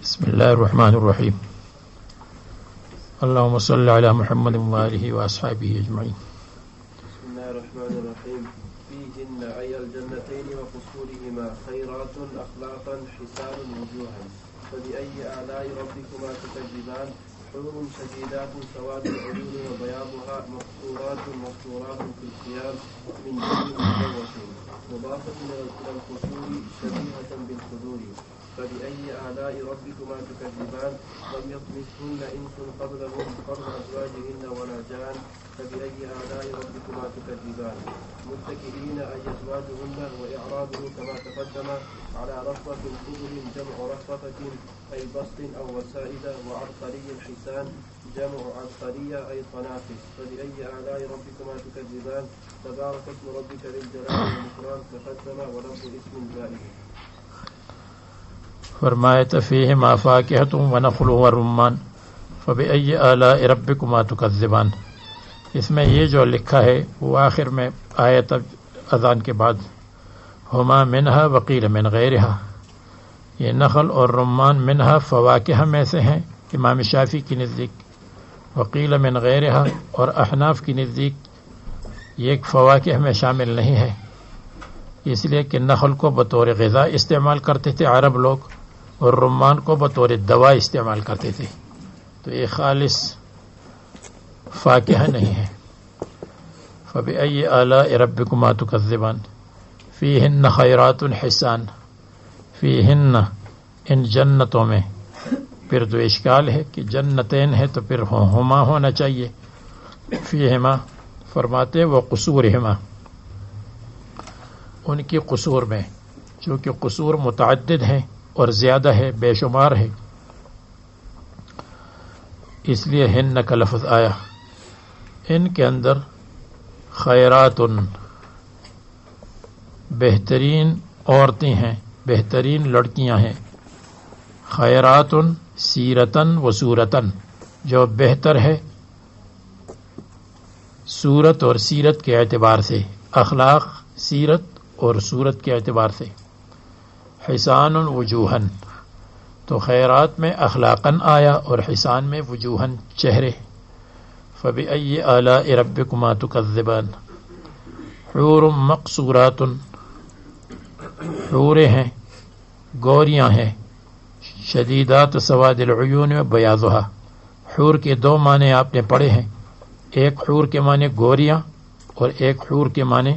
بسم الله الرحمن الرحيم اللهم صل على محمد وآله وأصحابه أجمعين. بسم الله الرحمن الرحيم. فيهن أي الجنتين وقصورهما خيرات أخلاقا حسان وجوها فبأي آلاء ربكما تكذبان حور شديدات سواد العيون وبياضها مقصورات مستورات في الخيام من دون مجوف مضافة إلى القصور شبيهة بالخدور فبأي آلاء ربكما تكذبان لم يطمثهن إنس قبلهم قبل أزواجهن ولا جان فبأي آلاء ربكما تكذبان متكئين أي أزواجهن وإعراضه كما تقدم على رفرة خضر جمع رفرة أي بسط أو وسائد وعبقري حسان جمع عبقرية أي طنافس فبأي آلاء ربكما تكذبان تبارك اسم ربك ذي الجلال والإكرام تقدم ولفظ اسم زائد. فرمائے فیہما فاکہۃ ونخل ورمان فبأی آلاء ربکما تکذبان. اس میں یہ جو لکھا ہے وہ آخر میں آیت اذان کے بعد ہما منہا وقیل من غیرہا، یہ نخل اور رمان منہا فواکہ میں سے ہیں امام شافعی کی نزدیک، وقیل من غیرہا اور احناف کی نزدیک یہ فواکہ میں شامل نہیں ہے، اس لیے کہ نخل کو بطور غذا استعمال کرتے تھے عرب لوگ اور رمان کو بطور دوا استعمال کرتے تھے، تو یہ خالص فاکہہ نہیں ہے. فبأی آلاء ربکما تکذبان فیہن خیرات حسان، فیہن ان جنتوں میں، پھر تو اشکال ہے کہ جنتین ہے تو پھر ہما ہونا چاہیے، فیہما فرماتے وہ قصورہما، ان کی قصور میں، چونکہ قصور متعدد ہیں اور زیادہ ہے، بے شمار ہے، اس لیے ہن کا لفظ آیا. ان کے اندر خیرات بہترین عورتیں ہیں، بہترین لڑکیاں ہیں، خیرات سیرتن و صورتن جو بہتر ہے صورت اور سیرت کے اعتبار سے، اخلاق سیرت اور صورت کے اعتبار سے. حسان وجوہن تو خیرات میں اخلاقاً آیا اور حسان میں وجوہن چہرے. فبأی آلاء ربکما تکذبان حور مقصورات، حوریں ہیں، گوریاں ہیں، شدیدات سواد العیون و بیاضھا. حور کے دو معنی آپ نے پڑھے ہیں، ایک حور کے معنی گوریاں اور ایک حور کے معنی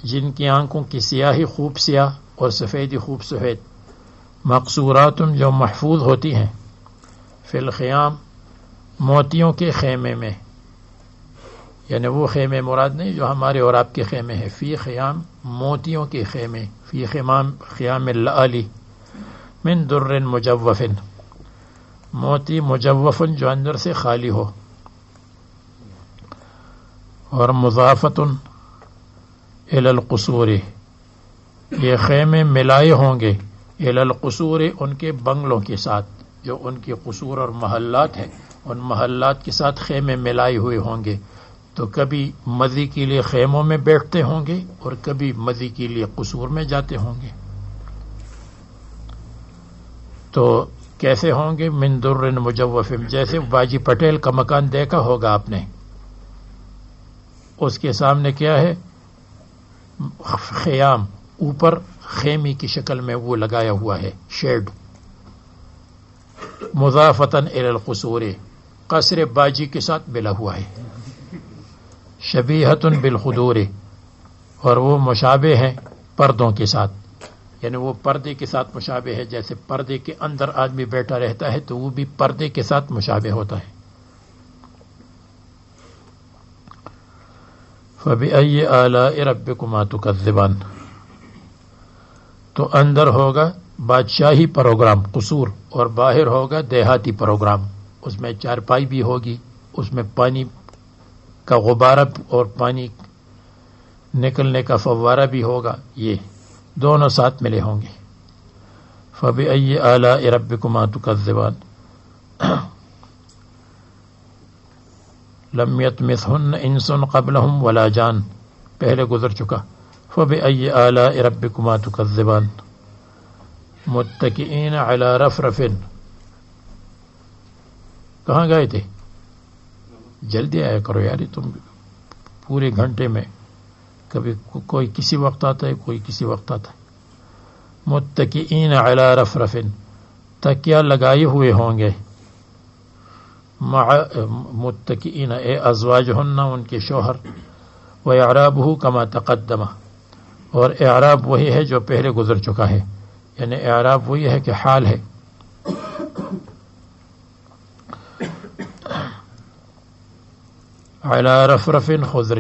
جن کی آنکھوں کی سیاہی خوب سیاہ اور سفیدی خوب سفید. مقصورات جو محفوظ ہوتی ہیں، فی الخیام موتیوں کے خیمے میں، یعنی وہ خیمے مراد نہیں جو ہمارے اور آپ کے خیمے ہیں، فی خیام موتیوں کے خیمے، فی خیام اللآلی من در مجوف، موتی مجوفن جو اندر سے خالی ہو. اور مضافتن الی القصور، یہ خیمے ملائے ہوں گے الی القصور ان کے بنگلوں کے ساتھ، جو ان کے قصور اور محلات ہیں ان محلات کے ساتھ خیمے ملائے ہوئے ہوں گے. تو کبھی مزی کے لیے خیموں میں بیٹھتے ہوں گے اور کبھی مزی کے لیے قصور میں جاتے ہوں گے. تو کیسے ہوں گے؟ من در مجوف، جیسے باجی پٹیل کا مکان دیکھا ہوگا آپ نے، اس کے سامنے کیا ہے؟ خیام، اوپر خیمی کی شکل میں وہ لگایا ہوا ہے شیڈ. مضافتن الی القصور، قصر باجی کے ساتھ ملا ہوا ہے. شبیہتن بالخدور، اور وہ مشابہ ہیں پردوں کے ساتھ، یعنی وہ پردے کے ساتھ مشابہ ہے، جیسے پردے کے اندر آدمی بیٹھا رہتا ہے تو وہ بھی پردے کے ساتھ مشابہ ہوتا ہے. فبأي آلاء ربكما تكذبان، تو اندر ہوگا بادشاہی پروگرام قصور اور باہر ہوگا دیہاتی پروگرام. اس میں چارپائی بھی ہوگی، اس میں پانی کا غبارہ اور پانی نکلنے کا فوارہ بھی ہوگا، یہ دونوں ساتھ ملے ہوں گے. فبأي آلاء ربكما تكذبان لم يطمثهن انس قبلهم ولا جان، پہلے گزر چکا. فبأي آلاء ربكما تكذبان متکئین علی رفرف، کہاں گئے تھے؟ جلدی آیا کرو یار، تم پورے گھنٹے میں کبھی کوئی کسی وقت آتا ہے، کوئی کسی وقت آتا ہے. متکئین علی رفرف، تکیہ لگائے ہوئے ہوں گے. متکئین اے ازواجہن، ان کے شوہر. وإعرابہ کما تقدم، اور اعراب وہی ہے جو پہلے گزر چکا ہے، یعنی اعراب وہی ہے کہ حال ہے. علی رفرف خضر،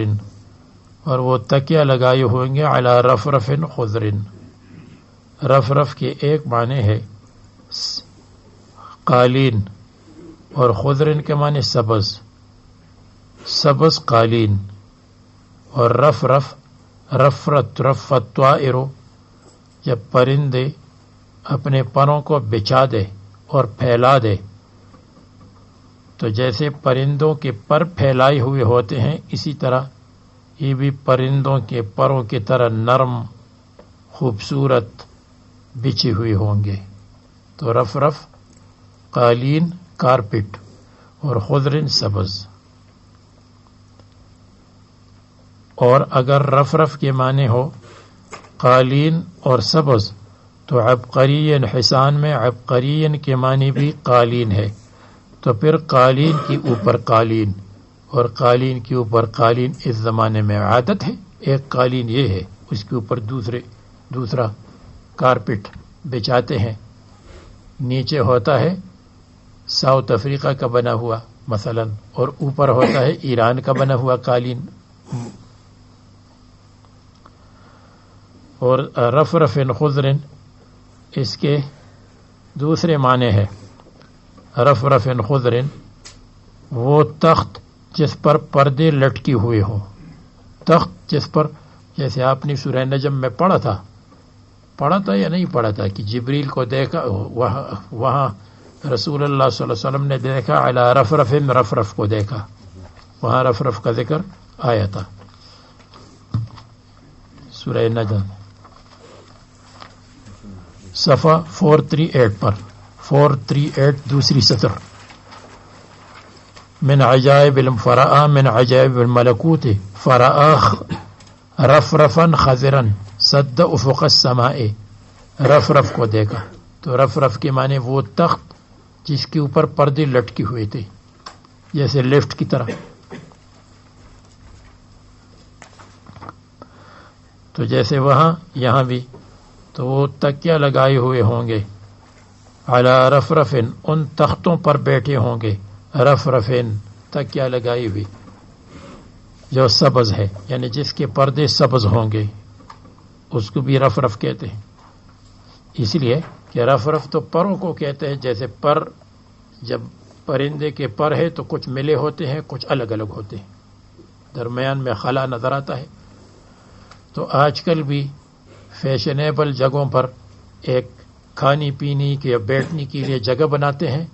اور وہ تکیہ لگائے ہوئیں گے علی رفرف خضر. رفرف کے ایک معنی ہے قالین، اور خضر کے معنی سبز، سبز قالین. اور رفرف رفرت طائر، جب پرندے اپنے پروں کو بچھا دے اور پھیلا دے، تو جیسے پرندوں کے پر پھیلائے ہوئے ہوتے ہیں، اسی طرح یہ بھی پرندوں کے پروں کی طرح نرم خوبصورت بچھی ہوئی ہوں گے. تو رفرف قالین کارپٹ، اور خضر سبز. اور اگر رفرف کے معنی ہو قالین اور سبز، تو عبقرین حسان میں عبقرین کے معنی بھی قالین ہے. تو پھر قالین کے اوپر قالین اور قالین کے اوپر قالین اس زمانے میں عادت ہے. ایک قالین یہ ہے، اس کے اوپر دوسرا کارپٹ بچھاتے ہیں. نیچے ہوتا ہے ساؤتھ افریقہ کا بنا ہوا مثلا، اور اوپر ہوتا ہے ایران کا بنا ہوا قالین. اور رفرف خضر اس کے دوسرے معنی ہے. رفرف خضر وہ تخت جس پر پردے لٹکی ہوئے ہوں، تخت جس پر، جیسے آپ نے سورہ نجم میں پڑھا تھا یا نہیں پڑھا تھا کہ جبریل کو دیکھا، وہاں رسول اللہ صلی اللہ علیہ وسلم نے دیکھا علی رفرف، رفرف کو دیکھا، وہاں رفرف کا ذکر آیا تھا سورہ نجم صفحہ 438 پر، 438 دوسری سطر. من عجائب فرآ من عجائب الملکوت فرآ رفرفا خضرا سد افق السماء، رفرف کو دیکھا. تو رفرف کے معنی وہ تخت جس کے اوپر پردے لٹکے ہوئے تھے، جیسے لفٹ کی طرح. تو جیسے وہاں یہاں بھی، تو وہ تکیہ لگائے ہوئے ہوں گے علی رفرفن، ان تختوں پر بیٹھے ہوں گے. رفرفن تکیہ لگائی ہوئی جو سبز ہے، یعنی جس کے پردے سبز ہوں گے، اس کو بھی رفرف کہتے ہیں. اس لیے کہ رفرف تو پروں کو کہتے ہیں. جیسے پر، جب پرندے کے پر ہے تو کچھ ملے ہوتے ہیں، کچھ الگ الگ ہوتے ہیں، درمیان میں خلا نظر آتا ہے. تو آج کل بھی فیشنیبل جگہوں پر ایک کھانے پینے کے یا بیٹھنے کے لیے جگہ بناتے ہیں،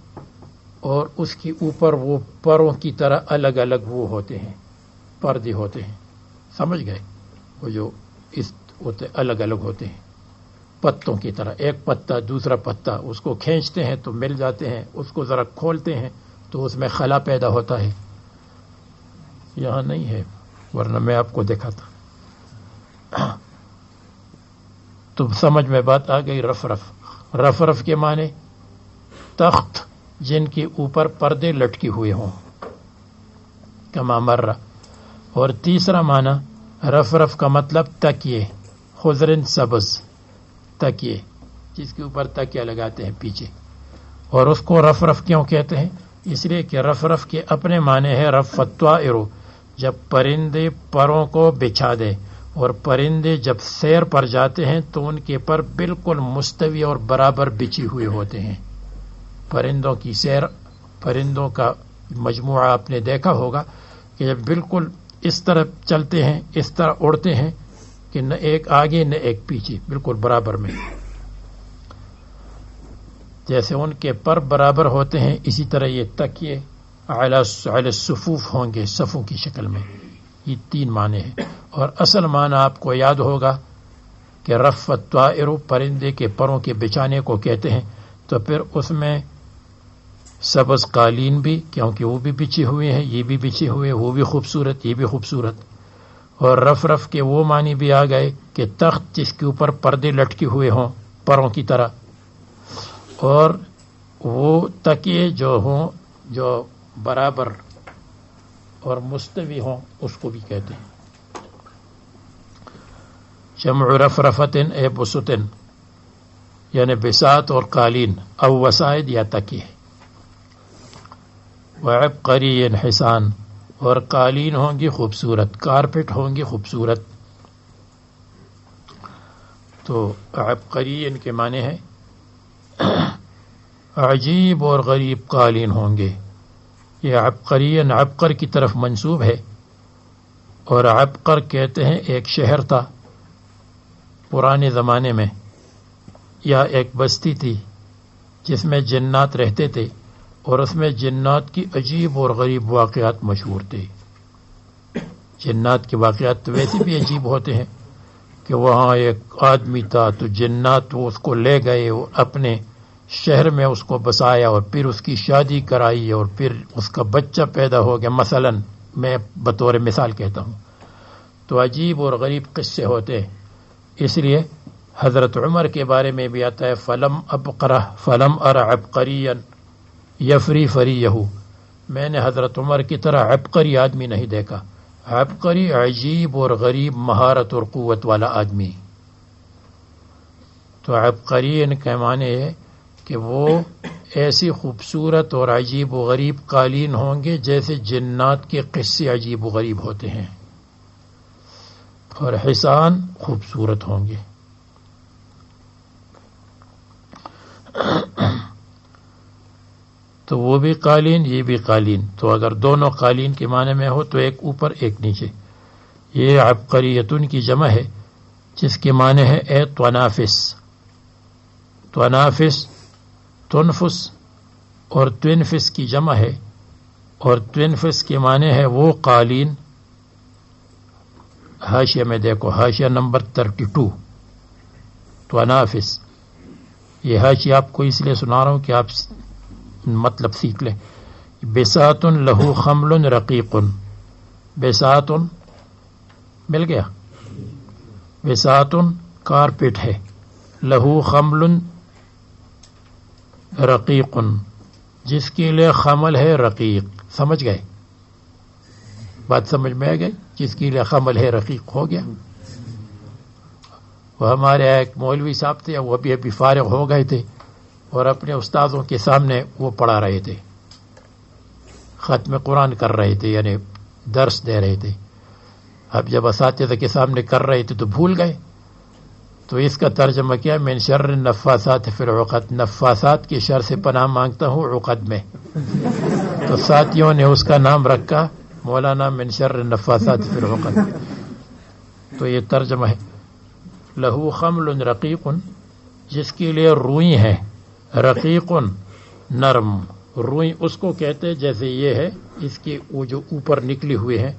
اور اس کے اوپر وہ پروں کی طرح الگ الگ وہ ہوتے ہیں، پردے ہوتے ہیں. سمجھ گئے؟ وہ جو اس ہوتے الگ الگ ہوتے ہیں پتوں کی طرح، ایک پتا دوسرا پتا، اس کو کھینچتے ہیں تو مل جاتے ہیں، اس کو ذرا کھولتے ہیں تو اس میں خلا پیدا ہوتا ہے. یہاں نہیں ہے، ورنہ میں آپ کو دکھاتا. تو سمجھ میں بات آ گئی. رفرف، رفرف کے معنی تخت جن کے اوپر پردے لٹکے ہوئے ہوں، کما مرہ. اور تیسرا معنی رفرف کا مطلب تکیے، خضرن سبز، تکیے جس کے اوپر تکیہ لگاتے ہیں پیچھے. اور اس کو رفرف کیوں کہتے ہیں؟ اس لیے کہ رفرف کے اپنے معنی ہے رف الطائر، جب پرندے پروں کو بچھا دے، اور پرندے جب سیر پر جاتے ہیں تو ان کے پر بالکل مستوی اور برابر بچھی ہوئے ہوتے ہیں. پرندوں کی سیر، پرندوں کا مجموعہ آپ نے دیکھا ہوگا کہ جب بالکل اس طرح چلتے ہیں، اس طرح اڑتے ہیں کہ نہ ایک آگے نہ ایک پیچھے، بالکل برابر میں. جیسے ان کے پر برابر ہوتے ہیں اسی طرح یہ تکیے علی الصفوف ہوں گے، صفوں کی شکل میں. یہ 3 معنی ہیں. اور اصل معنی آپ کو یاد ہوگا کہ رف الطائر، پرندے کے پروں کے بچھانے کو کہتے ہیں. تو پھر اس میں سبز قالین بھی، کیونکہ وہ بھی بچھے ہوئے ہیں، یہ بھی بچھے ہوئے، وہ بھی خوبصورت، یہ بھی خوبصورت. اور رف رف کے وہ معنی بھی آ گئے کہ تخت جس کے اوپر پردے لٹکے ہوئے ہوں پروں کی طرح، اور وہ تکیے جو ہوں جو برابر اور مستوی ہوں اس کو بھی کہتے ہیں. جمع رفرفتن اے بسطن، یعنی بساط اور قالین او وسائد یا تکیے. وعبقری حسان، اور قالین ہوں گی خوبصورت، کارپٹ ہوں گی خوبصورت. تو عبقری ان کے معنی ہے عجیب اور غریب قالین ہوں گے. یہ عبقرین عبقر کی طرف منسوب ہے، اور عبقر کہتے ہیں ایک شہر تھا پرانے زمانے میں، یا ایک بستی تھی جس میں جنات رہتے تھے، اور اس میں جنات کی عجیب اور غریب واقعات مشہور تھے. جنات کے واقعات تو ویسے بھی عجیب ہوتے ہیں کہ وہاں ایک آدمی تھا تو جنات وہ اس کو لے گئے اور اپنے شہر میں اس کو بسایا، اور پھر اس کی شادی کرائی، اور پھر اس کا بچہ پیدا ہو گیا. مثلا میں بطور مثال کہتا ہوں. تو عجیب اور غریب قصے ہوتے ہیں. اس لیے حضرت عمر کے بارے میں بھی آتا ہے فلم ابقرہ فلم ار عبقریا یفری فریہ، میں نے حضرت عمر کی طرح عبقری آدمی نہیں دیکھا. عبقری عجیب اور غریب مہارت اور قوت والا آدمی. تو عبقری ان کے معنی ہے کہ وہ ایسی خوبصورت اور عجیب و غریب قالین ہوں گے جیسے جنات کے قصے عجیب و غریب ہوتے ہیں، اور حسان خوبصورت ہوں گے. تو وہ بھی قالین، یہ بھی قالین. تو اگر دونوں قالین کے معنی میں ہو تو ایک اوپر ایک نیچے. یہ عبقریتن کی جمع ہے جس کے معنی ہے اے تنافس. تنافس، تنفس اور تنفس کی جمع ہے، اور تنفس کے معنی ہے وہ قالین. حاشیہ میں دیکھو، حاشیہ نمبر 32، تنافس. یہ حاشیہ آپ کو اس لیے سنا رہا ہوں کہ آپ مطلب سیکھ لیں. بساط لہو خمل رقیق، بساط مل گیا. بساط کارپٹ ہے، لہو خمل رقیق جس کے لیے خمل ہے رقیق. سمجھ گئے بات؟ سمجھ میں آ گئی. جس کے لیے خمل ہے رقیق ہو گیا. وہ ہمارے ایک مولوی صاحب تھے، وہ ابھی فارغ ہو گئے تھے، اور اپنے استاذوں کے سامنے وہ پڑھا رہے تھے، ختم قرآن کر رہے تھے، یعنی درس دے رہے تھے. اب جب اساتذہ کے سامنے کر رہے تھے تو بھول گئے. تو اس کا ترجمہ کیا؟ من شر النفاثات فی العقد، نفاثات کی شر سے پناہ مانگتا ہوں عقد میں. تو ساتھیوں نے اس کا نام رکھا مولانا من شر النفاثات فی العقد. تو یہ ترجمہ ہے. لہو خمل رقیق، جس کے لیے روئی ہے، رقیق نرم. روئی اس کو کہتے ہیں جیسے یہ ہے، اس کے وہ جو اوپر نکلی ہوئے ہیں،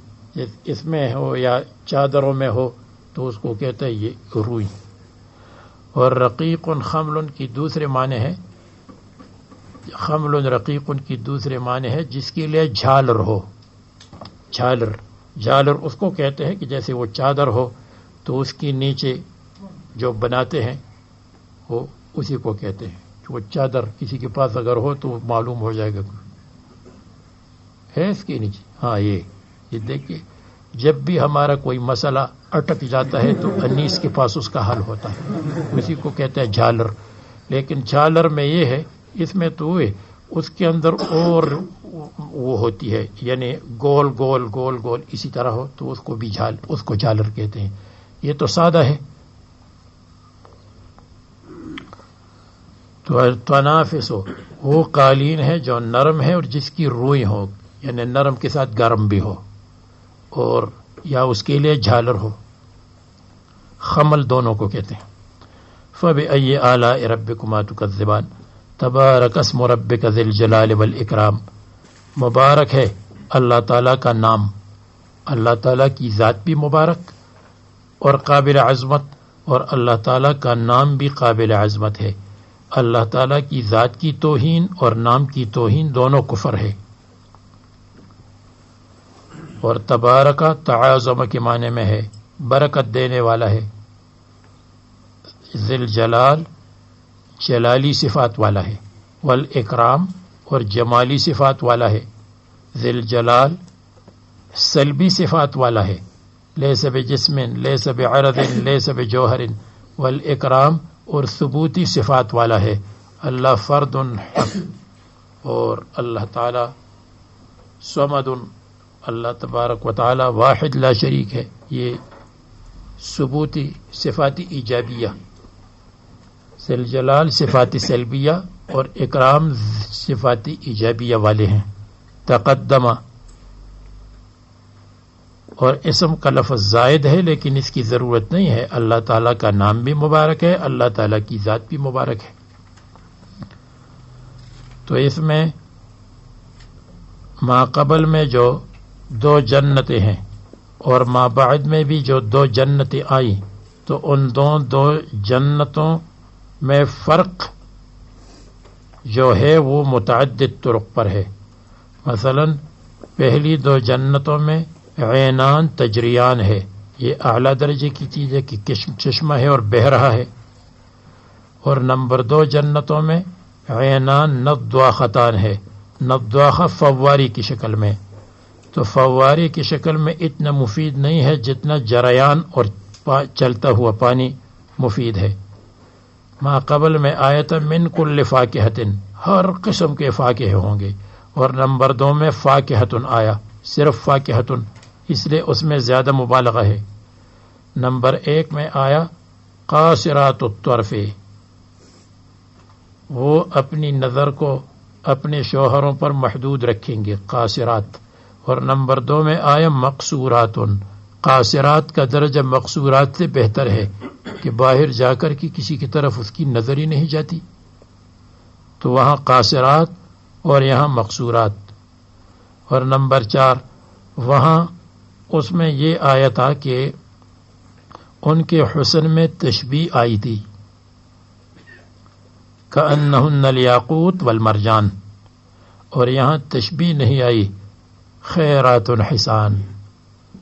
اس میں ہو یا چادروں میں ہو تو اس کو کہتے ہیں یہ روئی. اور رقیق خمل کی دوسرے معنی ہے، خمل رقیق کی دوسرے معنی ہے جس کے لیے جھالر ہو. جھالر، جھالر اس کو کہتے ہیں کہ جیسے وہ چادر ہو تو اس کی نیچے جو بناتے ہیں وہ اسی کو کہتے ہیں. وہ چادر کسی کے پاس اگر ہو تو معلوم ہو جائے گا ہے اس کے نیچے. ہاں یہ دیکھیے، جب بھی ہمارا کوئی مسئلہ اٹک جاتا ہے تو انیس کے پاس اس کا حل ہوتا ہے، اسی کو کہتے ہیں جھالر. لیکن جھالر میں یہ ہے، اس میں تو اس کے اندر اور وہ ہوتی ہے، یعنی گول گول گول گول اسی طرح ہو تو اس کو بھی اس کو جھالر کہتے ہیں. یہ تو سادہ ہے. تو تنافس وہ قالین ہے جو نرم ہے اور جس کی روئی ہو، یعنی نرم کے ساتھ گرم بھی ہو، اور یا اس کے لیے جھالر ہو. خمل دونوں کو کہتے ہیں. فبأي آلاء ربكما تكذبان تبارک اسم ربک ذی الجلال والاکرام. مبارک ہے اللہ تعالیٰ کا نام، اللہ تعالیٰ کی ذات بھی مبارک اور قابل عظمت، اور اللہ تعالیٰ کا نام بھی قابل عظمت ہے. اللہ تعالیٰ کی ذات کی توہین اور نام کی توہین دونوں کفر ہے. اور تبارکہ تعاظم کے معنی میں ہے، برکت دینے والا ہے. ذی الجلال جلالی صفات والا ہے، والاکرام اور جمالی صفات والا ہے. ذی الجلال سلبی صفات والا ہے، لیس بجسم لیس بعرض لیس بجوہر. والاکرام اور ثبوتی صفات والا ہے. اللہ فرد حق، اور اللہ تعالی صمد، اللہ تبارک و تعالی واحد لا شریک ہے. یہ ثبوتی صفاتی ایجابیہ، ذی الجلال صفاتی سلبیہ اور اکرام صفاتی ایجابیہ والے ہیں. تقدمہ اور اسم کا لفظ زائد ہے لیکن اس کی ضرورت نہیں ہے. اللہ تعالیٰ کا نام بھی مبارک ہے، اللہ تعالیٰ کی ذات بھی مبارک ہے. تو اس میں ما قبل میں جو دو جنتیں ہیں اور ما بعد میں بھی جو دو جنتیں آئیں، تو ان دو جنتوں میں فرق جو ہے وہ متعدد طرق پر ہے. مثلا پہلی دو جنتوں میں عینان تجریان ہے، یہ اعلیٰ درجے کی چیز ہے کہ چشمہ ہے اور بہہ رہا ہے. اور نمبر 2 جنتوں میں عینان نضاختان ہے، نضاخہ فواری کی شکل میں. تو فواری کی شکل میں اتنا مفید نہیں ہے جتنا جریان اور چلتا ہوا پانی مفید ہے. ما قبل میں آیت من کل فاکہۃ، ہر قسم کے فاکہے ہوں گے. اور نمبر 2 میں فاکہۃ آیا، صرف فاکہۃ، اس لیے اس میں زیادہ مبالغہ ہے. نمبر 1 میں آیا قاصرات الطرف، وہ اپنی نظر کو اپنے شوہروں پر محدود رکھیں گے، قاصرات. اور نمبر 2 میں آیا مقصورات. قاصرات کا درجہ مقصورات سے بہتر ہے کہ باہر جا کر کی کسی کی طرف اس کی نظر ہی نہیں جاتی. تو وہاں قاصرات اور یہاں مقصورات. اور نمبر 4 وہاں اس میں یہ آیا تھا کہ ان کے حسن میں تشبیہ آئی تھی، کأنہن الیاقوت والمرجان. اور یہاں تشبیہ نہیں آئی، خیرات حسان،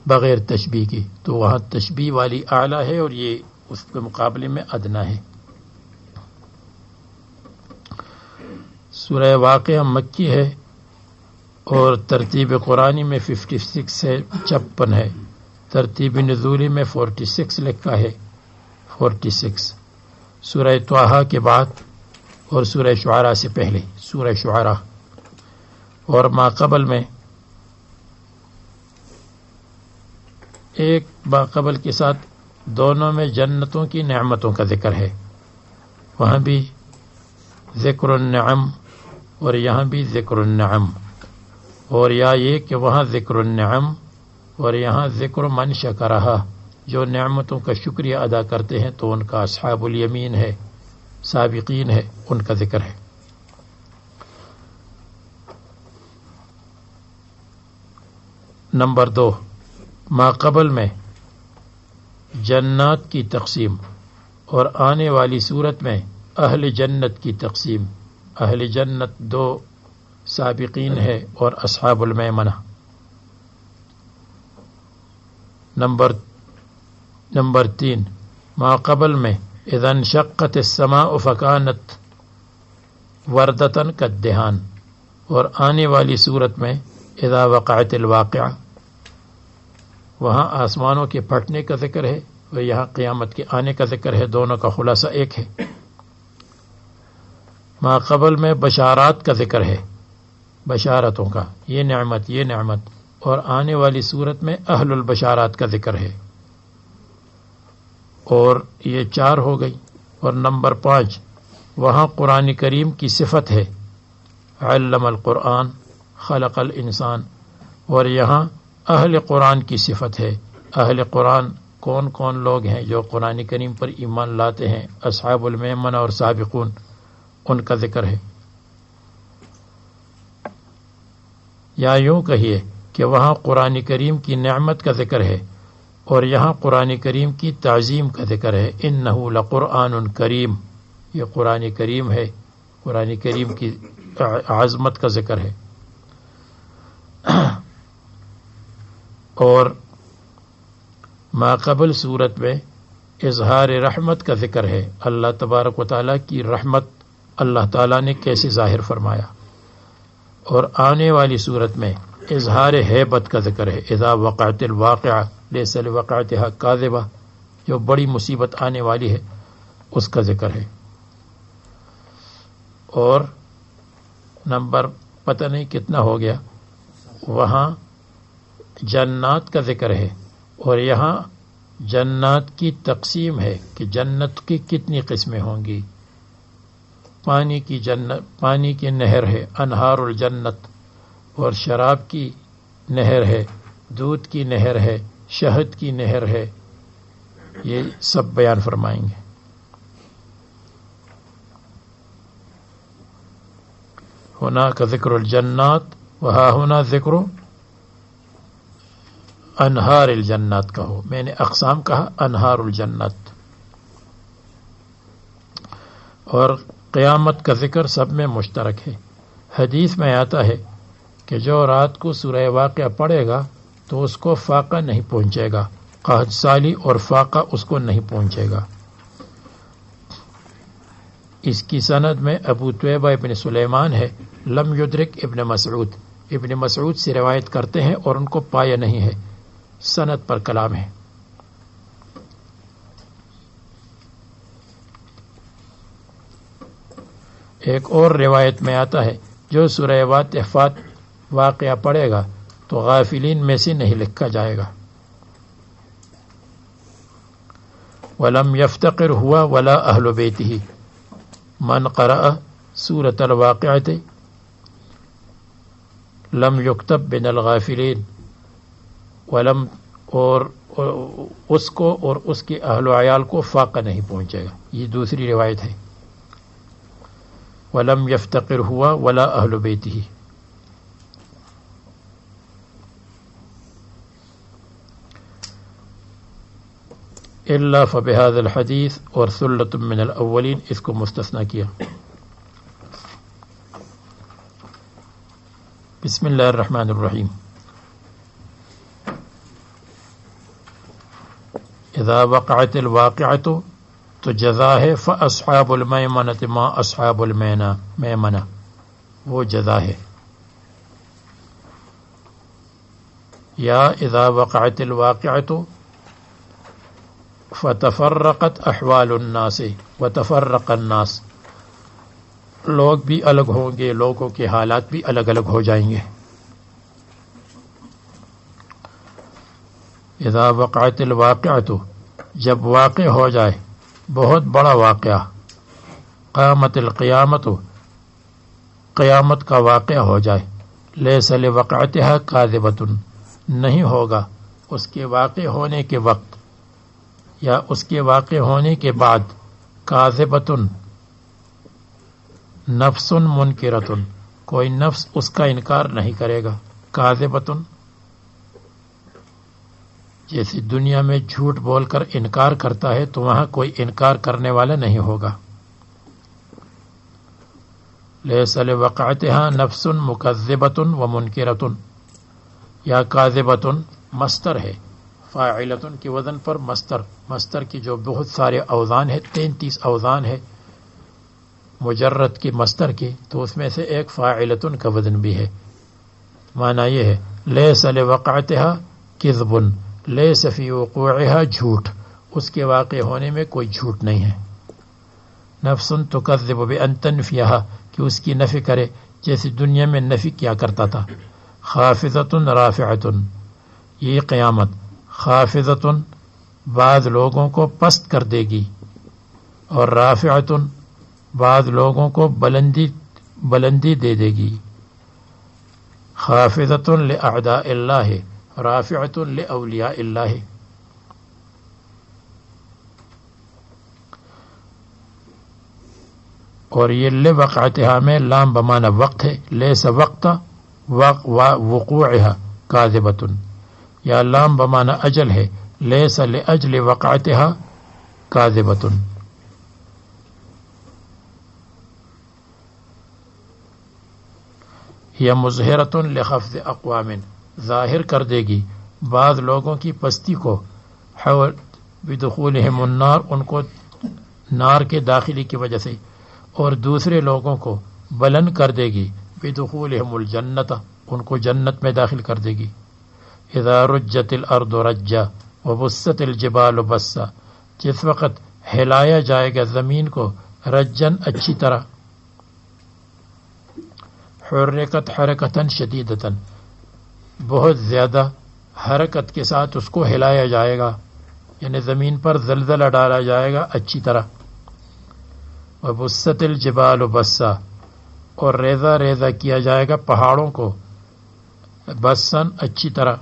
بغیر تشبیہ کی. تو وہاں تشبیہ والی اعلیٰ ہے اور یہ اس کے مقابلے میں ادنا ہے. سورہ واقعہ مکی ہے اور ترتیب قرآنی میں 56 سے 56 ہے. ترتیب نزولی میں 46 لکھا ہے، 46. سورہ طٰہٰ کے بعد اور سورہ شعراء سے پہلے سورہ شعراء. اور ما قبل میں ایک ما قبل کے ساتھ دونوں میں جنتوں کی نعمتوں کا ذکر ہے. وہاں بھی ذکر النعم اور یہاں بھی ذکر النعم. اور یا یہ کہ وہاں ذکر النعم اور یہاں ذکر من شکرہا، جو نعمتوں کا شکریہ ادا کرتے ہیں تو ان کا اصحاب الیمین ہے، سابقین ہے، ان کا ذکر ہے. نمبر 2 ما قبل میں جنات کی تقسیم اور آنے والی صورت میں اہل جنت کی تقسیم. اہل جنت 2 سابقین ہے اور اصحاب المیمنہ. نمبر 3 ما قبل میں اذا انشقت السماء فکانت وردۃ کالدہان. اور آنے والی صورت میں اذا وقعت الواقعہ، وہاں آسمانوں کے پھٹنے کا ذکر ہے اور یہاں قیامت کے آنے کا ذکر ہے. دونوں کا خلاصہ ایک ہے. ما قبل میں بشارات کا ذکر ہے بشارتوں کا، یہ نعمت، اور آنے والی صورت میں اہل البشارات کا ذکر ہے، اور یہ 4 ہو گئی۔ اور نمبر 5 وہاں قرآن کریم کی صفت ہے، علم القرآن خلق الانسان، اور یہاں اہل قرآن کی صفت ہے۔ اہل قرآن کون کون لوگ ہیں جو قرآن کریم پر ایمان لاتے ہیں؟ اصحاب المیمنہ اور سابقون، ان کا ذکر ہے۔ یا یوں کہیے کہ وہاں قرآن کریم کی نعمت کا ذکر ہے اور یہاں قرآن کریم کی تعظیم کا ذکر ہے۔ انہ لقرآن کریم، یہ قرآن کریم ہے، قرآن کریم کی عظمت کا ذکر ہے۔ اور ما قبل صورت میں اظہار رحمت کا ذکر ہے، اللہ تبارک و تعالیٰ کی رحمت اللہ تعالیٰ نے کیسے ظاہر فرمایا۔ اور آنے والی صورت میں اظہار ہیبت کا ذکر ہے، اذا وقعت الواقعہ لیس لوقعتها کاذبہ، جو بڑی مصیبت آنے والی ہے اس کا ذکر ہے۔ اور نمبر پتہ نہیں کتنا ہو گیا، وہاں جنات کا ذکر ہے اور یہاں جنات کی تقسیم ہے کہ جنت کی کتنی قسمیں ہوں گی۔ پانی کی جنت، پانی کی نہر ہے انہار الجنت، اور شراب کی نہر ہے، دودھ کی نہر ہے، شہد کی نہر ہے، یہ سب بیان فرمائیں گے۔ ہونا کا ذکر الجنات وہاں ہونا ذکر انہار الجنات کا ہو، میں نے اقسام کہا، انہار الجنت۔ اور قیامت کا ذکر سب میں مشترک ہے۔ حدیث میں آتا ہے کہ جو رات کو سورہ واقعہ پڑھے گا تو اس کو فاقہ نہیں پہنچے گا، قحط سالی اور فاقہ اس کو نہیں پہنچے گا۔ اس کی سند میں ابو طیبہ ابن سلیمان ہے، لم یدرک ابن مسعود، ابن مسعود سے روایت کرتے ہیں اور ان کو پایا نہیں ہے، سند پر کلام ہے۔ ایک اور روایت میں آتا ہے جو سورہ واقعہ پڑھے گا تو غافلین میں سے نہیں لکھا جائے گا۔ وَلَمْ يَفْتَقِرْ هُوَ وَلَا أَهْلُ بَيْتِهِ مَنْ قَرَأَ سُورَةَ الْوَاقِعَةِ لَمْ يُكْتَبْ مِنَ الْغَافِلِينَ وَلَمْ، اور اس کو اور اس کے اہل و عیال کو فاقہ نہیں پہنچے گا، یہ دوسری روایت ہے۔ وَلَمْ يَفْتَقِرْ هُوَ وَلَا أَهْلُ بَيْتِهِ۔ إلا فبهذا الحدیث اور ثلۃ من الاولین، اس کو مستثنیٰ کیا۔ بسم اللہ الرحمن الرحیم۔ اذا وقعت الواقعۃ، تو جزا ہے فاصحاب المیمنۃ ما اصحاب المیمنہ، وہ جزا ہے۔ یا اذا وقعت الواقعۃ فتفرقت احوال الناس وتفرق الناس، لوگ بھی الگ ہوں گے، لوگوں کے حالات بھی الگ الگ ہو جائیں گے۔ اذا وقعت الواقعۃ، جب واقع ہو جائے بہت بڑا واقعہ، قامت القیامت، قیامت کا واقعہ ہو جائے، لیس لوقعتها کاذبۃ، نہیں ہوگا اس کے واقع ہونے کے وقت یا اس کے واقع ہونے کے بعد کاذبۃ، نفس منکرۃ، کوئی نفس اس کا انکار نہیں کرے گا۔ کاذبۃ جیسے دنیا میں جھوٹ بول کر انکار کرتا ہے تو وہاں کوئی انکار کرنے والا نہیں ہوگا۔ لیس لوقعتها نفس مکذبۃ ومنکرۃ، یا کاذبۃ مصدر ہے، فاعلۃ کے وزن پر مصدر کی جو بہت سارے اوزان ہیں، 33 اوزان ہے مجرد کی مصدر کی، تو اس میں سے ایک فاعلۃ کا وزن بھی ہے۔ معنی یہ ہے لیس لوقعتها کذب، لیس فی وقوعها جھوٹ، اس کے واقع ہونے میں کوئی جھوٹ نہیں ہے۔ نفس تکذب بان تنفیها، کہ اس کی نفی کرے جیسے دنیا میں نفی کیا کرتا تھا. خافضۃ رافعۃ، یہ قیامت خافضۃ بعض لوگوں کو پست کر دے گی، اور رافعۃ بعض لوگوں کو بلندی دے گی. خافضۃ لاعداء اللہ، رافعۃ لاولیاء اللہ. اور یہ لوقعتها میں لام بمعنی وقت ہے، لیس وقت وقوعها کاذبۃ، یا لام بمعنی اجل ہے، لیس لاجل وقعتها کاذبۃ. یا مظہرۃ لخفض اقوام، ظاہر کر دے گی بعض لوگوں کی پستی کو، بدخولہم النار، ان کو نار کے داخلی کی وجہ سے، اور دوسرے لوگوں کو بلند کر دے گی بدخولہم الجنت، ان کو جنت میں داخل کر دے گی. اذا رجت الارض رجا وبست الجبال بسا، جس وقت ہلایا جائے گا زمین کو رجن اچھی طرح، حرکت حرکتاً شدیدتاً، بہت زیادہ حرکت کے ساتھ اس کو ہلایا جائے گا، یعنی زمین پر زلزلہ ڈالا جائے گا اچھی طرح. وبست الجبال بسا، اور ریزہ ریزہ کیا جائے گا پہاڑوں کو بسن اچھی طرح.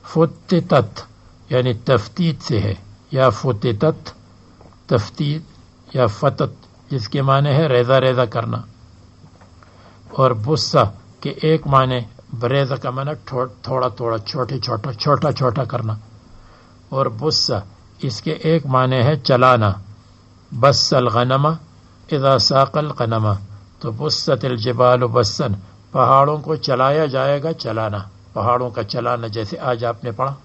فتتت یعنی تفتیت سے ہے، یا فتتت تفتیت یا فتت، جس کے معنی ہے ریزہ ریزہ کرنا. اور بسا کے ایک معنی ریزہ کا معنی تھوڑا تھوڑا چھوٹا چھوٹا کرنا، اور بسا اس کے ایک معنی ہے چلانا. بس الغنم اذا ساق الغنم، تو بست الجبال بسن، پہاڑوں کو چلایا جائے گا چلانا، پہاڑوں کا چلانا، جیسے آج آپ نے پڑھا.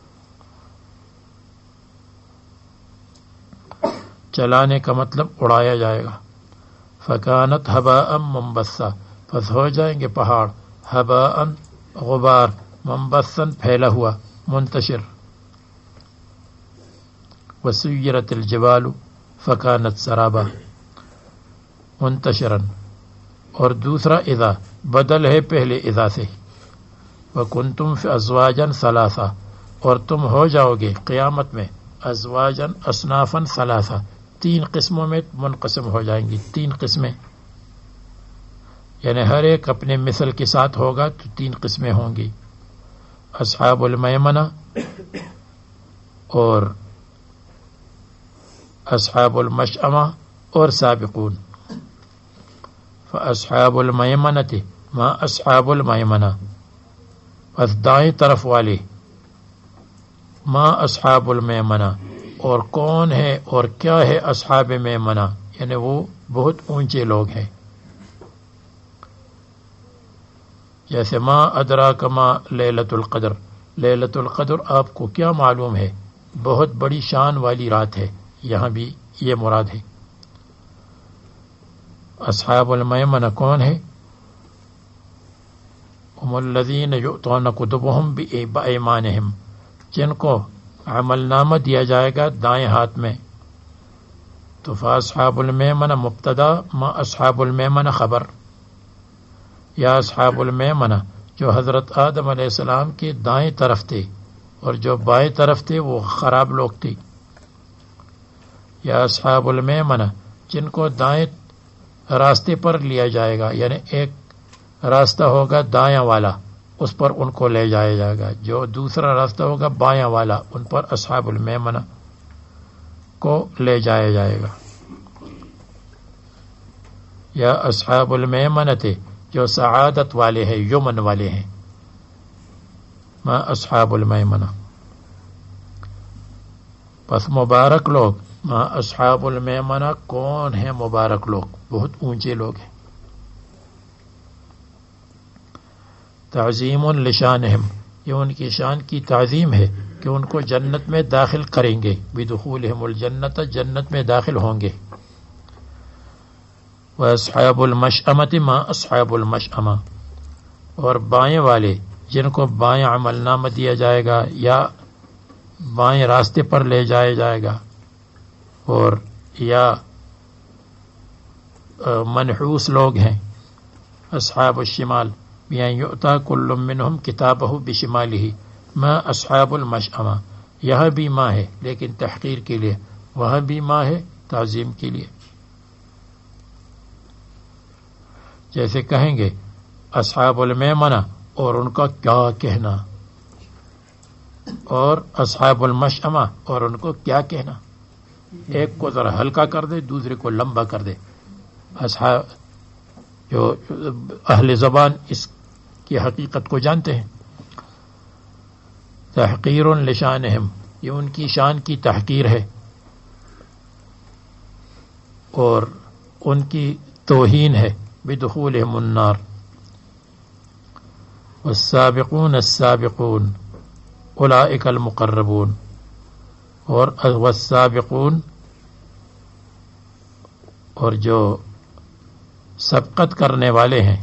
چلانے کا مطلب اڑایا جائے گا. فکانت ہباء منبثا، پس ہو جائیں گے پہاڑ ہباء غبار، منبثا پھیلا ہوا، منتشر. وسیرت الجبال فکانت سرابا، منتشرا. اور دوسرا اذا بدل ہے پہلے اذا سے. وکنتم فی ازواجا ثلاثا، اور تم ہو جاؤ گے قیامت میں ازواجا اصنافا ثلاثا، 3 قسموں میں منقسم ہو جائیں گی، 3 قسمیں، یعنی ہر ایک اپنے مثل کے ساتھ ہوگا تو 3 قسمیں ہوں گی. اصحاب المیمنہ اور اصحاب المشأمہ اور سابقون. فاصحاب المیمنۃ ما اصحاب المیمنہ، پس دائیں طرف والے، ما اصحاب المیمنہ، اور کون ہے اور کیا ہے اصحاب میمنہ، یعنی وہ بہت اونچے لوگ ہیں. جیسے ما ادراک ما لیلۃ القدر، لیلۃ القدر آپ کو کیا معلوم ہے، بہت بڑی شان والی رات ہے، یہاں بھی یہ مراد ہے. اصحاب المیمنہ کون ہے؟ هم الذین یؤتون کتبهم بایمانہم، جن کو عمل نامہ دیا جائے گا دائیں ہاتھ میں. تو فاصحاب المیمنہ مبتدا، ما اصحاب المیمنہ خبر. یا اصحاب المیمنہ جو حضرت آدم علیہ السلام کے دائیں طرف تھے، اور جو بائیں طرف تھے وہ خراب لوگ تھے. یا اصحاب المیمنہ جن کو دائیں راستے پر لیا جائے گا، یعنی ایک راستہ ہوگا دایاں والا، اس پر ان کو لے جایا جائے گا. جو دوسرا راستہ ہوگا بایاں والا، ان پر اصحاب المیمنہ کو لے جایا جائے گا. یا اصحاب المیمنہ تھے جو سعادت والے ہیں، یمن والے ہیں. ما اصحاب المیمنہ، پس مبارک لوگ. ما اصحاب المیمنہ کون ہیں مبارک لوگ، بہت اونچے لوگ ہیں. تعظیم لشانہم، یہ ان کی شان کی تعظیم ہے کہ ان کو جنت میں داخل کریں گے. بدخولہم الجنت، جنت میں داخل ہوں گے. واصحاب المشأمۃ ما اصحاب المشأمہ، اور بائیں والے جن کو بائیں عمل نامہ دیا جائے گا یا بائیں راستے پر لے جایا جائے گا. اور یا منحوس لوگ ہیں اصحاب الشمال، بیان یؤتا کل منہم کتابہ بشمالہ، ما اصحاب المشأمہ، یہاں بھی ماں ہے لیکن تحقیر کے لیے، وہاں بھی ماں ہے تعظیم کے لیے. جیسے کہیں گے اصحاب المیمنہ اور ان کا کیا کہنا، اور اصحاب المشأمہ اور ان کو کیا کہنا. ایک کو ذرا ہلکا کر دے، دوسرے کو لمبا کر دے. اصحاب جو اہل زبان اس کی حقیقت کو جانتے ہیں. تحقیر لشانہم، یہ ان کی شان کی تحقیر ہے اور ان کی توہین ہے. بدخولہم النار. والسابقون السابقون اولئک المقربون، اور والسابقون اور جو سبقت کرنے والے ہیں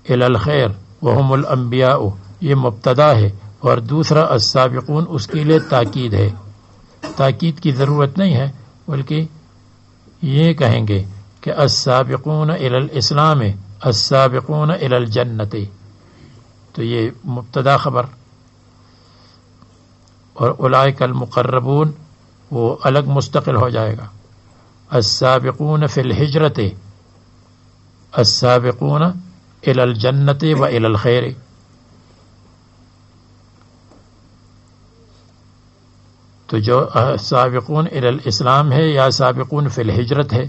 الی الخیر وہم الانبیاء، یہ مبتدا ہے، اور دوسرا السابقون اس کے لیے تاکید ہے. تاکید کی ضرورت نہیں ہے، بلکہ یہ کہیں گے کہ السابقون الی الاسلام السابقون الی الجنت، تو یہ مبتدا خبر. اور اولئک المقربون وہ الگ مستقل ہو جائے گا. السابقون فی الہجرت السابقون الی الجنت و الی الخیر. تو جو سابقون الی الاسلام ہے یا سابقون فی الہجرت ہے.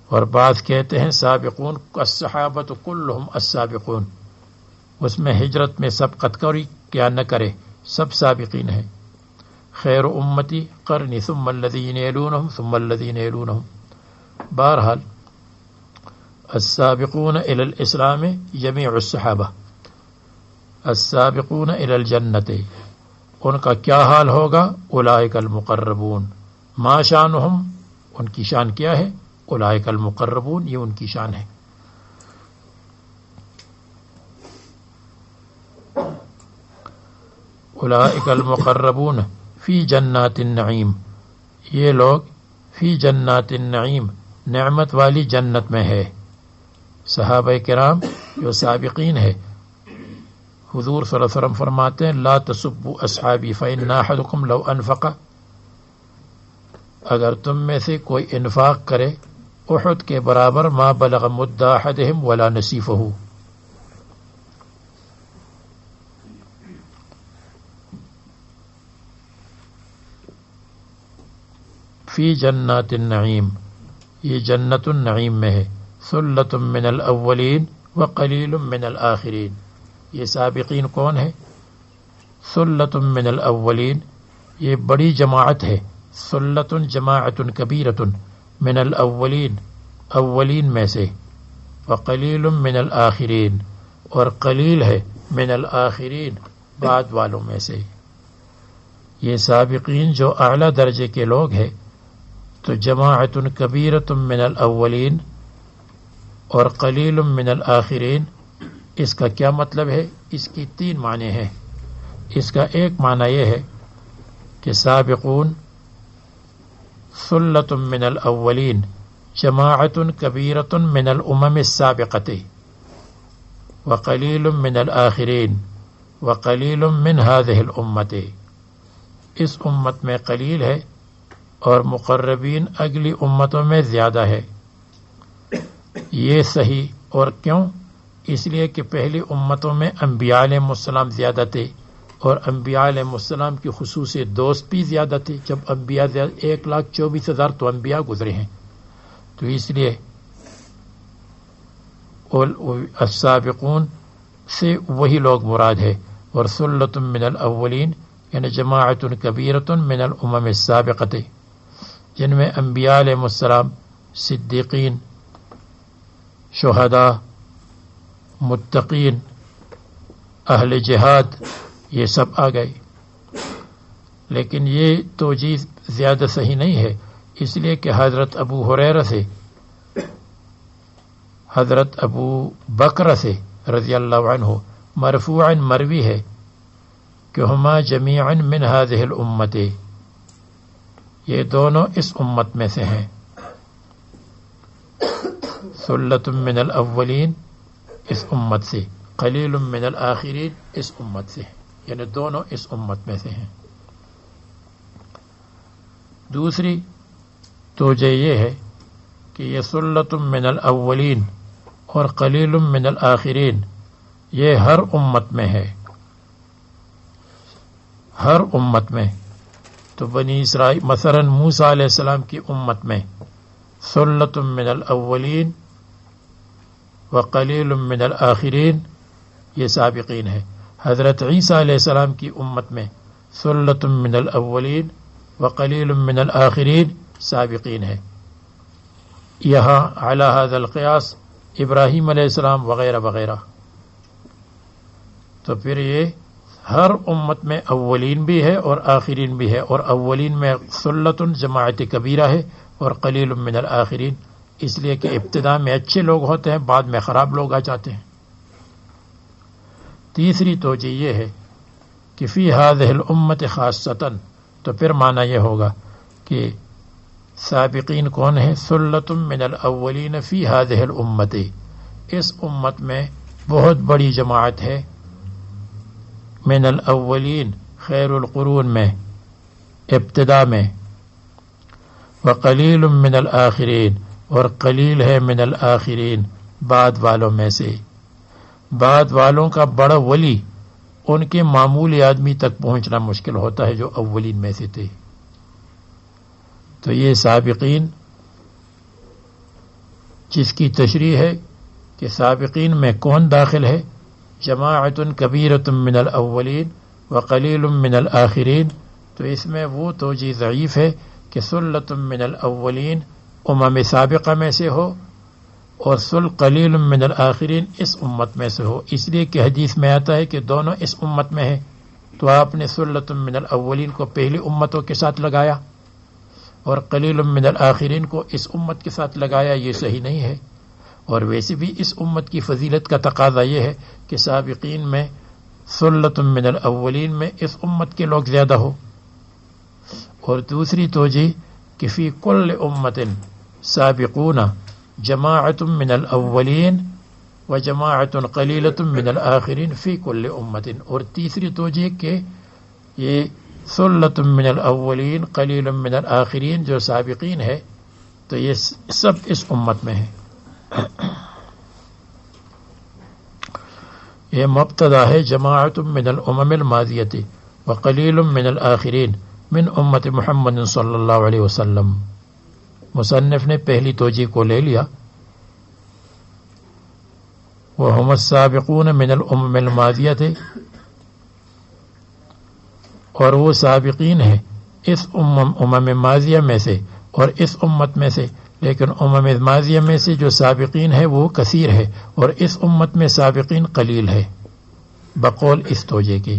اور بعض کہتے ہیں سابقون الصحابۃ کلہم السابقون، اس میں ہجرت میں سبقت کری کیا نہ کرے سب سابقین ہیں. خیر امتی قرنی ثم الذین یلونہم ثم الذین یلونہم. بہرحال السابقون الی الاسلام جمیع الصحابہ، السابقون الی الجنت، ان کا کیا حال ہوگا؟ اولئک المقربون. ما شانہم، ان کی شان کیا ہے؟ اولئک المقربون، یہ ان کی شان ہے. اولئک المقربون فی جنات النعیم، یہ لوگ فی جنات النعیم، نعمت والی جنت میں ہے. صحابہ کرام جو سابقین ہے، حضور صلی اللہ علیہ وسلم فرماتے ہیں لا تسبوا اصحابی فإن احدکم لو انفق، اگر تم میں سے کوئی انفاق کرے احد کے برابر ما بلغ مد احدہم ولا نصیفہ. فی جنات النعیم، یہ جنت النعیم میں ہے. ثلۃ من الاولین وقلیل من الآخرین، یہ سابقین کون ہے؟ ثلۃ من الاولین، یہ بڑی جماعت ہے. ثلۃ جماعت کبیرۃ من الاولین، اولین میں سے. وقلیل من الآخرین، اور قلیل ہے من الآخرین، بعد والوں میں سے. یہ سابقین جو اعلیٰ درجے کے لوگ ہیں، تو جماعت کبیرۃ من الاولین اور قلیل من الآخرین، اس کا کیا مطلب ہے؟ اس کی تین معنی ہیں. اس کا ایک معنی یہ ہے کہ سابقون ثلۃ من الاولین جماعت کبیرۃ من الامم السابقۃ وقلیل من الآخرین وقلیل من هذه الامت، اس امت میں قلیل ہے اور مقربین اگلی امتوں میں زیادہ ہے. یہ صحیح. اور کیوں؟ اس لیے کہ پہلی امتوں میں انبیاء علیہ السلام زیادہ تھے، اور انبیاء علیہ السلام کی خصوصی دوست بھی زیادہ تھے. جب انبیاء 1,24,000 تو انبیاء گزرے ہیں، تو اس لیے السابقون سے وہی لوگ مراد ہے. اور ثلۃ من الاولین یعنی جماعت کبیرۃ من الامم السابقۃ، جن میں انبیاء علیہ السلام، صدیقین، شہداء، متقین، اہل جہاد، یہ سب آ گئے. لیکن یہ توجیہ زیادہ صحیح نہیں ہے، اس لیے کہ حضرت ابو ہریرہ سے، حضرت ابو بکر سے رضی اللہ عنہ مرفوعا مروی ہے کہ ہما جمیعا من هذه الامت، یہ دونوں اس امت میں سے ہیں. ثلۃ من الاولین اس امت سے، قلیل من الآخرین اس امت سے، یعنی دونوں اس امت میں سے ہیں. دوسری توجہ یہ ہے کہ یہ ثلۃ من الاولین اور قلیل من الآخرین یہ ہر امت میں ہے، ہر امت میں. تو بنی اسرائیل مثلا موسیٰ علیہ السلام کی امت میں ثلۃ من الاولین وقلیل من الآخرین یہ سابقین ہے. حضرت عیسیٰ علیہ السلام کی امت میں ثلۃ من الاولین وقلیل من الآخرین سابقین ہے. یہاں علی ھذا القیاس ابراہیم علیہ السلام وغیرہ وغیرہ. تو پھر یہ ہر امت میں اولین بھی ہے اور آخرین بھی ہے، اور اولین میں ثلۃ جماعت کبیرہ ہے اور قلیل من الآخرین، اس لیے کہ ابتدا میں اچھے لوگ ہوتے ہیں، بعد میں خراب لوگ آ جاتے ہیں. تیسری توجہ یہ ہے کہ فی ہذہ الامت خاصتاً، تو پھر معنی یہ ہوگا کہ سابقین کون ہیں؟ ثلۃ من الاولین فی ہذہ الامت، اس امت میں بہت بڑی جماعت ہے. من الاولین خیر القرون میں، ابتدا میں. وقلیل من الآخرین اور قلیل ہے من الآخرین بعد والوں میں سے. بعد والوں کا بڑا ولی ان کے معمولی آدمی تک پہنچنا مشکل ہوتا ہے جو اولین میں سے تھے. تو یہ سابقین جس کی تشریح ہے کہ سابقین میں کون داخل ہے؟ جماعت کبیرۃ من الاولین وقلیل من الآخرین. تو اس میں وہ توجہ ضعیف ہے کہ ثلۃ من الاولین امم سابقہ میں سے ہو اور قلیل من الآخرین اس امت میں سے ہو، اس لیے کہ حدیث میں آتا ہے کہ دونوں اس امت میں ہیں. تو آپ نے ثلۃ من الاولین کو پہلی امتوں کے ساتھ لگایا اور قلیل من الآخرین کو اس امت کے ساتھ لگایا، یہ صحیح نہیں ہے. اور ویسے بھی اس امت کی فضیلت کا تقاضا یہ ہے کہ سابقین میں ثلۃ من الاولین میں اس امت کے لوگ زیادہ ہو. اور دوسری توجہ کہ فی کل امت سابقون جماعت من الاولین و جماعت قلیلۃ من الآخرین فی کل امت. اور تیسری توجہ کہ یہ ثلۃ من الاولین قلیل من الآخرین جو سابقین ہے تو یہ سب اس امت میں ہے. یہ مبتدا ہے جماعت من الامم الماضیۃ وقلیل من الآخرین من امت محمد صلی اللہ علیہ وسلم. مصنف نے پہلی توجہ کو لے لیا، وہم السابقون من الامم الماضیۃ، اور وہ سابقین ہیں اس امم ماضیہ میں سے اور اس امت میں سے. لیکن امم ماضیہ میں سے جو سابقین ہے وہ کثیر ہے اور اس امت میں سابقین قلیل ہے بقول اس توجہ کی.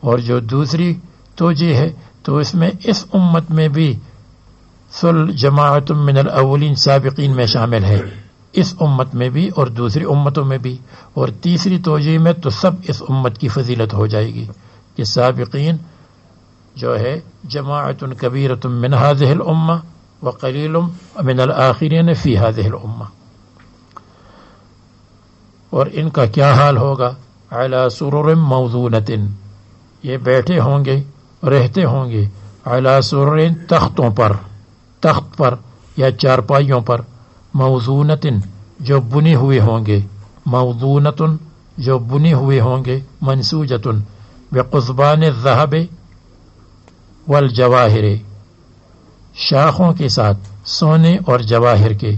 اور جو دوسری توجہ ہے تو اس میں اس امت میں بھی جماعت من الاولین سابقین میں شامل ہے، اس امت میں بھی اور دوسری امتوں میں بھی. اور تیسری توجہ میں تو سب اس امت کی فضیلت ہو جائے گی کہ سابقین جو ہے جماعت کبیرۃ من هذه الامہ وقلیل من الآخرین فی هذه الامہ. اور ان کا کیا حال ہوگا؟ علی سرر موضونۃ، یہ بیٹھے ہوں گے، رہتے ہوں گے، علی سرر تختوں پر، تخت پر یا چارپائیوں پر، موضونۃ جو بنے ہوئے ہوں گے، موضونۃ جو بنے ہوئے ہوں گے، منسوجۃ بقضبان الذهب والجواہر، شاخوں کے ساتھ سونے اور جواہر کے.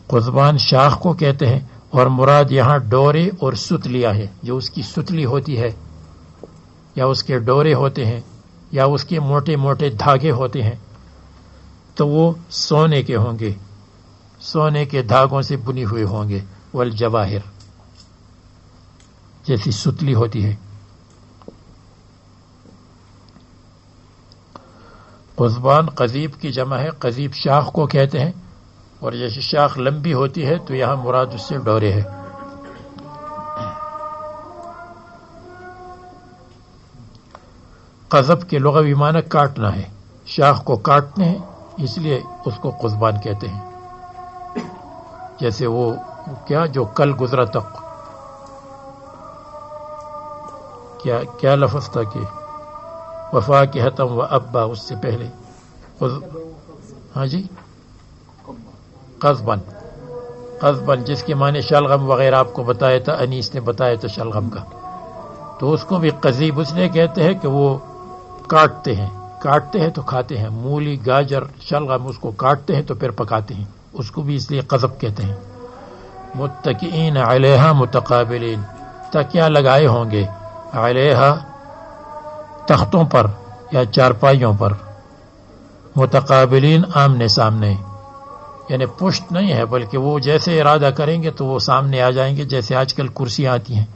قضبان شاخ کو کہتے ہیں اور مراد یہاں ڈورے اور ستلیاں ہے، جو اس کی ستلی ہوتی ہے یا اس کے ڈورے ہوتے ہیں یا اس کے موٹے موٹے دھاگے ہوتے ہیں تو وہ سونے کے ہوں گے، سونے کے دھاگوں سے بنی ہوئے ہوں گے. والجواہر جیسی ستلی ہوتی ہے. قضبان قضیب کی جمع ہے، قضیب شاخ کو کہتے ہیں، اور جیسے شاخ لمبی ہوتی ہے تو یہاں مراد اس سے ڈورے ہے. قذب کے لغوی معنی کاٹنا ہے، شاخ کو کاٹتے ہیں، اس لیے اس کو قضبان کہتے ہیں. جیسے وہ کیا جو کل گزرا تک کیا لفظ تھا کہ وفاکہتم و ابا، اس سے پہلے ہاں جی قضبن، قضبن جس کے معنی شلغم وغیرہ آپ کو بتایا تھا، انیس نے بتایا تھا شلغم کا. تو اس کو بھی قضیب اس لیے کہتے ہیں کہ وہ کاٹتے ہیں، کاٹتے ہیں تو کھاتے ہیں. مولی، گاجر، شلغم اس کو کاٹتے ہیں تو پھر پکاتے ہیں، اس کو بھی اس لیے قضب کہتے ہیں. متکئین علیہا متقابلین، تکیہ لگائے ہوں گے، علیہا تختوں پر یا چارپائیوں پر، متقابلین آمنے سامنے، یعنی پشت نہیں ہے بلکہ وہ جیسے ارادہ کریں گے تو وہ سامنے آ جائیں گے، جیسے آج کل کرسیاں آتی ہیں.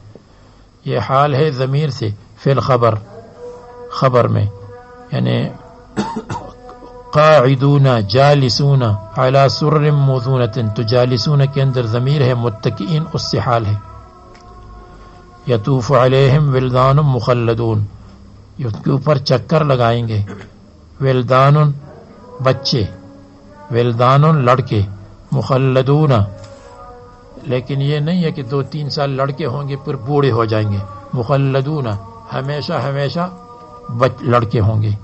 یہ حال ہے ضمیر سے فی الخبر، خبر میں، یعنی قاعدون جالسون علی سرر موضونۃ، تو جالسون کے اندر ضمیر ہے، متکئین اس سے حال ہے. یطوف علیہم ولدان مخلدون، اس کے اوپر چکر لگائیں گے، ولدان بچے، ولدان لڑکے، مخلدون، لیکن یہ نہیں ہے کہ 2-3 سال لڑکے ہوں گے پھر بوڑھے ہو جائیں گے. مخلدون ہمیشہ ہمیشہ لڑکے ہوں گے.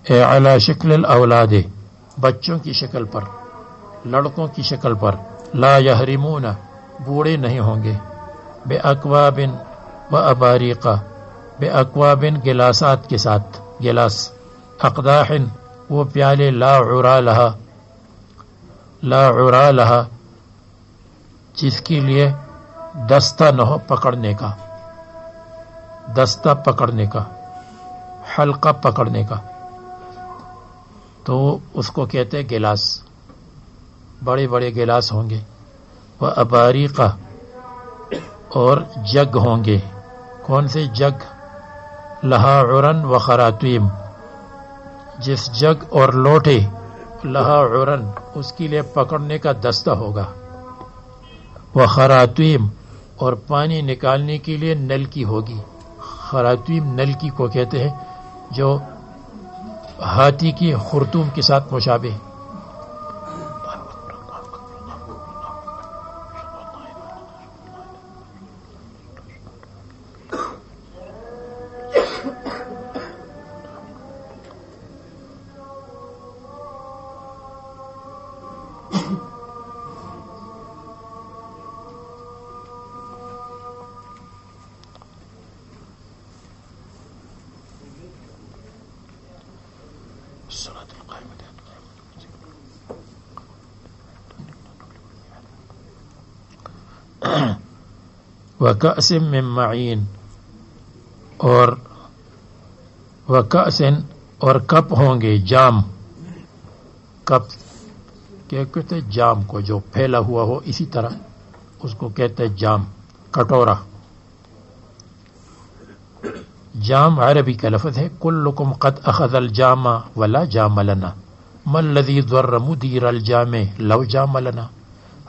علی شکل الاولاد، بچوں کی شکل پر، لڑکوں کی شکل پر. لا یحرمون، بوڑھے نہیں ہوں گے. بے اکواب و اباریق، بے اکواب گلاسات کے ساتھ، گلاس. اقداح وہ پیالے، لا عرا لہا، لا عرا لہا جس کے لیے دستہ نہ ہو پکڑنے کا، دستہ پکڑنے کا، حلقہ پکڑنے کا، تو اس کو کہتے ہیں گلاس. بڑے بڑے گلاس ہوں گے. وہ اباریقہ، اور جگ ہوں گے. کون سے جگ؟ لہا عرن و خراتیم، جس جگ اور لوٹے، لہا عرن اس کے لیے پکڑنے کا دستہ ہوگا. وہ خراتیم، اور پانی نکالنے کے لیے نلکی ہوگی. خراتیم نلکی کو کہتے ہیں جو ہاتھی کی خرطوم کے ساتھ مشابہ. وَكَأْسٍ مِّن مَّعِينٍ، اور وَكَأْسٍ، اور کپ ہوں گے، جام. کپ کیا کہتے ہیں؟ جام کو جو پھیلا ہوا ہو، اسی طرح اس کو کہتے ہیں جام، کٹورا. جام عربی کا لفظ ہے. کلکم قد اخذ الجام ولا جام لنا، ما الذی ضر مدیر الجام لو جام لنا.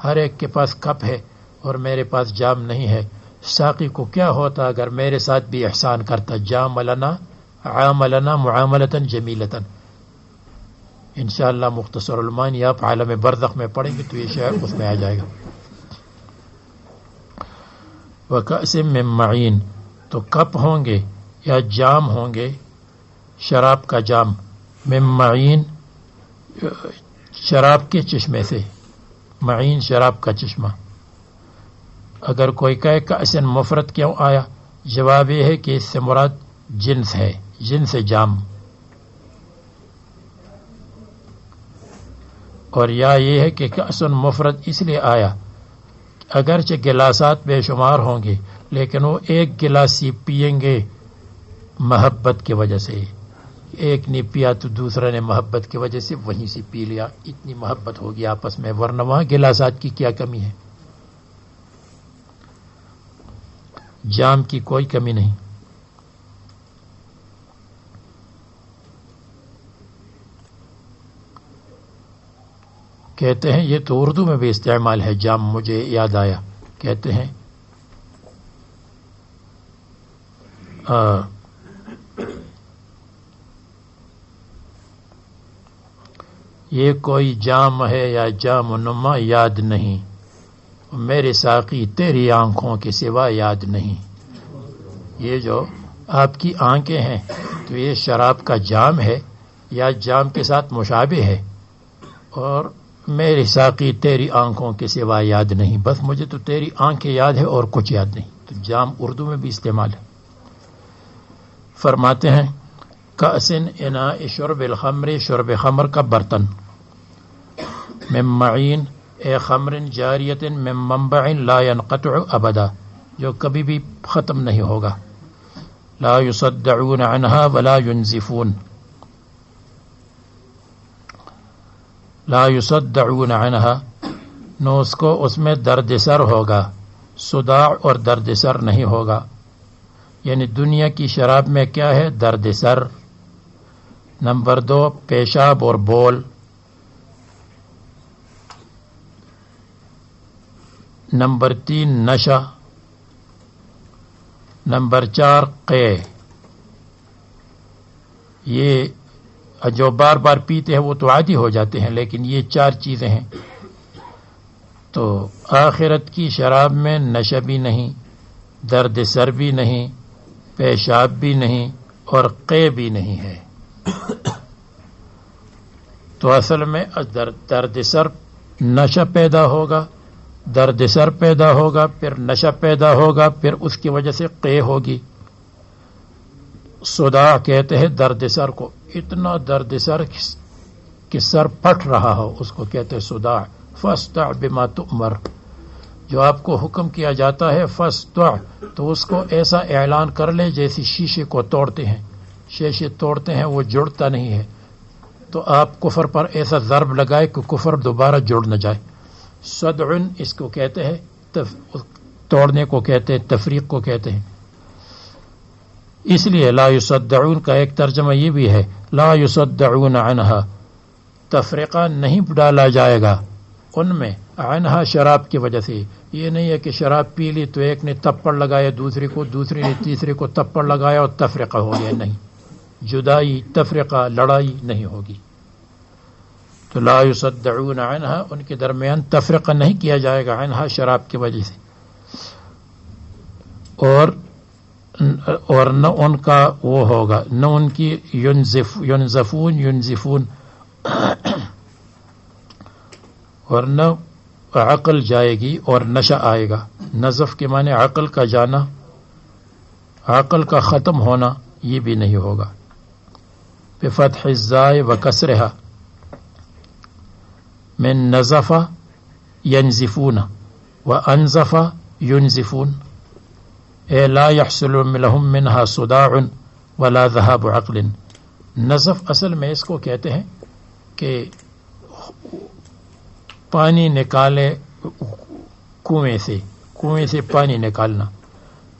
ہر ایک کے پاس کپ ہے اور میرے پاس جام نہیں ہے. ساقی کو کیا ہوتا اگر میرے ساتھ بھی احسان کرتا. جام لنا، عام لنا معاملتاً جمیلتاً. انشاءاللہ مختصر المانی آپ عالم برزخ میں پڑھیں گے تو یہ شعر اس میں آ جائے گا. وَكَأْسٍ مِّن مَّعِينٍ، تو کپ ہوں گے یا جام ہوں گے، شراب کا جام. من معین، شراب کے چشمے سے. معین شراب کا چشمہ. اگر کوئی کہے کأسن مفرد کیوں آیا، جواب یہ ہے کہ اس سے مراد جنس ہے، جنس جام. اور یا یہ ہے کہ کأسن مفرد اس لیے آیا اگرچہ گلاسات بے شمار ہوں گے لیکن وہ ایک گلاس ہی پیئیں گے محبت کی وجہ سے. ایک نے پیا تو دوسرا نے محبت کی وجہ سے وہیں سے پی لیا. اتنی محبت ہوگی آپس میں، ورنہ وہاں گلاسات کی کیا کمی ہے، جام کی کوئی کمی نہیں. کہتے ہیں یہ تو اردو میں بھی استعمال ہے جام، مجھے یاد آیا، کہتے ہیں یہ کوئی جام ہے یا جام نما یاد نہیں، میرے ساقی تیری آنکھوں کے سوا یاد نہیں. یہ جو آپ کی آنکھیں ہیں تو یہ شراب کا جام ہے یا جام کے ساتھ مشابہ ہے، اور میرے ساقی تیری آنکھوں کے سوا یاد نہیں، بس مجھے تو تیری آنکھیں یاد ہے اور کچھ یاد نہیں. تو جام اردو میں بھی استعمال ہے. فرماتے ہیں کأسن اناء شرب الخمر، شرب خمر کا برتن، من معین اے خمر جاریت من منبع لا ينقطع ابدا، جو کبھی بھی ختم نہیں ہوگا. لا يصدعون عنها ولا ينزفون، لا يصدعون عنها، نو اس میں درد سر ہوگا، صداع اور درد سر نہیں ہوگا. یعنی دنیا کی شراب میں کیا ہے؟ درد سر. نمبر 2 پیشاب اور بول. نمبر 3 نشہ. نمبر 4 قے. یہ جو بار بار پیتے ہیں وہ تو عادی ہو جاتے ہیں، لیکن یہ 4 چیزیں ہیں. تو آخرت کی شراب میں نشہ بھی نہیں، درد سر بھی نہیں، پیشاب بھی نہیں، اور قے بھی نہیں ہے. تو اصل میں درد سر نشہ پیدا ہوگا، درد سر پیدا ہوگا، پھر نشہ پیدا ہوگا، پھر اس کی وجہ سے قے ہوگی. صداع کہتے ہیں درد سر کو، اتنا درد سر کہ سر پھٹ رہا ہو اس کو کہتے ہیں صداع. فاصدع بما تؤمر، جو آپ کو حکم کیا جاتا ہے فاصدع، تو اس کو ایسا اعلان کر لے جیسے شیشے کو توڑتے ہیں، شیشے توڑتے ہیں وہ جڑتا نہیں ہے، تو آپ کفر پر ایسا ضرب لگائے کہ کفر دوبارہ جڑ نہ جائے. صدع اس کو کہتے ہیں، توڑنے کو کہتے ہیں، تفریق کو کہتے ہیں. اس لیے لا یصدعون کا ایک ترجمہ یہ بھی ہے، لا یصدعون عنہا، تفریقہ نہیں ڈالا جائے گا ان میں، عنہا شراب کی وجہ سے. یہ نہیں ہے کہ شراب پی لی تو ایک نے تپڑ لگایا دوسرے کو، دوسرے نے تیسرے کو تپڑ لگایا اور تفریقہ ہو گیا. نہیں، جدائی، تفریقہ، لڑائی نہیں ہوگی. تو لا یصدعون عنہا، ان کے درمیان تفریقہ نہیں کیا جائے گا عنہا شراب کی وجہ سے. اور نہ ان کا وہ ہوگا، نہ ان کی ینزفون اور نہ عقل جائے گی اور نشہ آئے گا. نزف کے معنی عقل کا جانا، عقل کا ختم ہونا، یہ بھی نہیں ہوگا. بفتح الزاء وکسرها، من نزف ینزفون وانزف ینزفون. اے لا يحصل لهم منها صداع ولا ذهاب عقل. نزف اصل میں اس کو کہتے ہیں کہ پانی نکالے کنویں سے پانی نکالنا.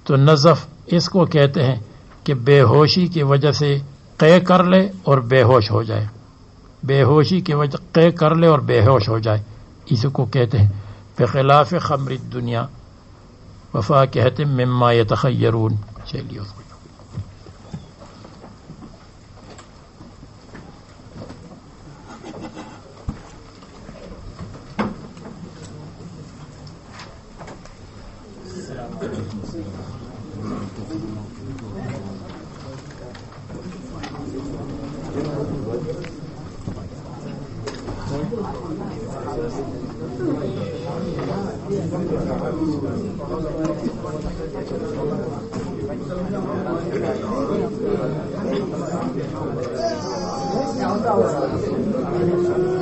تو نزف اس کو کہتے ہیں کہ بے ہوشی کی وجہ سے قے کر لے اور بے ہوش ہو جائے، بے ہوشی کی وجہ قے کر لے اور بے ہوش ہو جائے، اسی کو کہتے ہیں. بخلاف خمر الدنیا وفاکہۃ مما یتخیرون. چلیے اس کو Gracias.